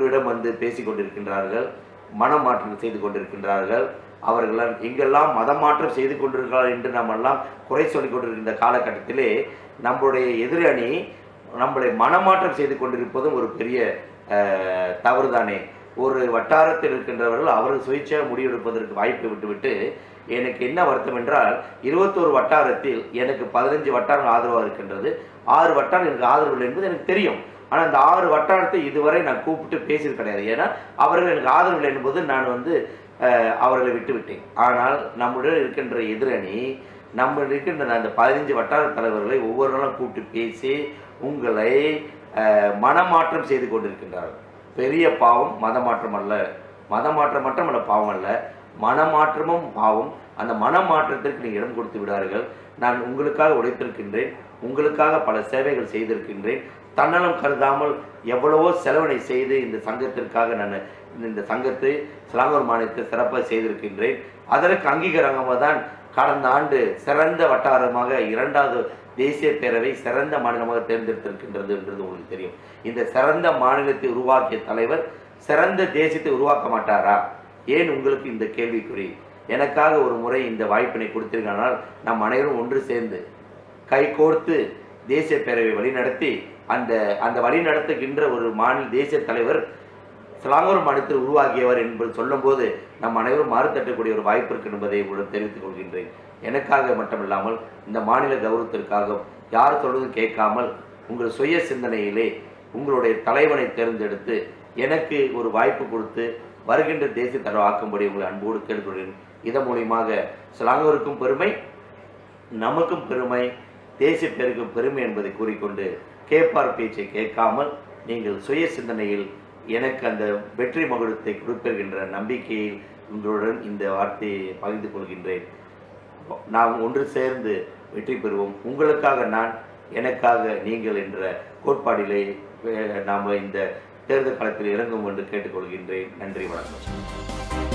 உங்களிடம் வந்து பேசி கொண்டிருக்கின்றார்கள், மனமாற்றம் செய்து கொண்டிருக்கின்றார்கள். அவர்களால் எங்கெல்லாம் மதமாற்றம் செய்து கொண்டிருக்கிறார்கள் என்று நம்மெல்லாம் குறை சொல்லிக் கொண்டிருக்கின்ற காலகட்டத்திலே நம்முடைய எதிரணி நம்மளை மனமாற்றம் செய்து கொண்டிருப்பதும் ஒரு பெரிய தவறுதானே. ஒரு வட்டாரத்தில் இருக்கின்றவர்கள் அவர்கள் சுயேட்சையாக முடிவெடுப்பதற்கு வாய்ப்பை விட்டுவிட்டு, எனக்கு என்ன வருத்தம் என்றால் 21 வட்டாரத்தில் எனக்கு 15 வட்டாரம் ஆதரவாக இருக்கின்றது, 6 வட்டாரம் எனக்கு ஆதரவு இல்லை என்பது எனக்கு தெரியும். ஆனால் அந்த 6 வட்டாரத்தை இதுவரை நான் கூப்பிட்டு பேசியது கிடையாது. ஏன்னா அவர்கள் எனக்கு ஆதரவு இல்லை என்பது நான் வந்து அவர்களை விட்டுவிட்டேன். ஆனால் நம்முடன் இருக்கின்ற எதிரணி நம்ம இருக்கின்ற அந்த 15 வட்டார தலைவர்களை ஒவ்வொரு நாளும் கூப்பிட்டு பேசி உங்களை மனமாற்றம் செய்து கொண்டிருக்கின்றார்கள். பெரிய பாவம் மதமாற்றம் அல்ல, மதமாற்றம் மட்டுமல்ல பாவம் அல்ல, மனமாற்றமும் பாவம். அந்த மனமாற்றத்திற்கு நீங்கள் இடம் கொடுத்து விடார்கள். நான் உங்களுக்காக உழைத்திருக்கின்றேன், உங்களுக்காக பல சேவைகள் செய்திருக்கின்றேன். தன்னலம் கருதாமல் எவ்வளவோ செலவினை செய்து இந்த சங்கத்திற்காக நான் இந்த சங்கத்தை சிலாங்கூர் மாநிலத்தை சிறப்பாக செய்திருக்கின்றேன். அதற்கு அங்கீகாரமாக தான் கடந்த ஆண்டு சிறந்த வட்டாரமாக 2வது தேசிய பேரவை சிறந்த மாநிலமாக தேர்ந்தெடுத்திருக்கின்றது என்றது உங்களுக்கு தெரியும். இந்த சிறந்த மாநிலத்தை உருவாக்கிய தலைவர் சிறந்த தேசியத்தை உருவாக்க மாட்டாரா? ஏன் உங்களுக்கு இந்த கேள்விக்குறி? எனக்காக ஒரு முறை இந்த வாய்ப்பினை கொடுத்திருக்கானால் நம் அனைவரும் ஒன்று சேர்ந்து கைகோர்த்து தேசிய பேரவை வழிநடத்தி அந்த வழி நடத்துகின்ற ஒரு மாநில தேசிய தலைவர் சிலாங்கூர் மாநிலத்தில் உருவாக்கியவர் என்பது சொல்லும்போது நம் அனைவரும் மாறுதட்டக்கூடிய ஒரு வாய்ப்பு இருக்கு என்பதை உங்களுடன் தெரிவித்துக் கொள்கின்றேன். எனக்காக மட்டுமில்லாமல் இந்த மாநில கௌரவத்திற்காக யார் சொல்வதும் கேட்காமல் உங்கள் சுய சிந்தனையிலே உங்களுடைய தலைவனை தேர்ந்தெடுத்து எனக்கு ஒரு வாய்ப்பு கொடுத்து வருகின்ற தேசிய தலைவர் ஆக்கும்படி உங்களை அன்போடு கேட்டுக்கொள்கிறேன். இதன் மூலியமாக சிலாங்கூருக்கும் பெருமை, நமக்கும் பெருமை, தேசிய பேருக்கும் பெருமை என்பதை கூறிக்கொண்டு கேட்பார் பேச்சை கேட்காமல் நீங்கள் சுய சிந்தனையில் எனக்கு அந்த வெற்றி மகுடத்தை கொடுப்பெறுகின்ற நம்பிக்கையில் உங்களுடன் இந்த வார்த்தையை பகிர்ந்து கொள்கின்றேன். நாம் ஒன்று சேர்ந்து வெற்றி பெறுவோம். உங்களுக்காக நான், எனக்காக நீங்கள் என்ற கோட்பாடிலே நாம் இந்த தேர்தல் களத்தில் இறங்கும் என்று கேட்டுக்கொள்கின்றேன். நன்றி, வணக்கம்.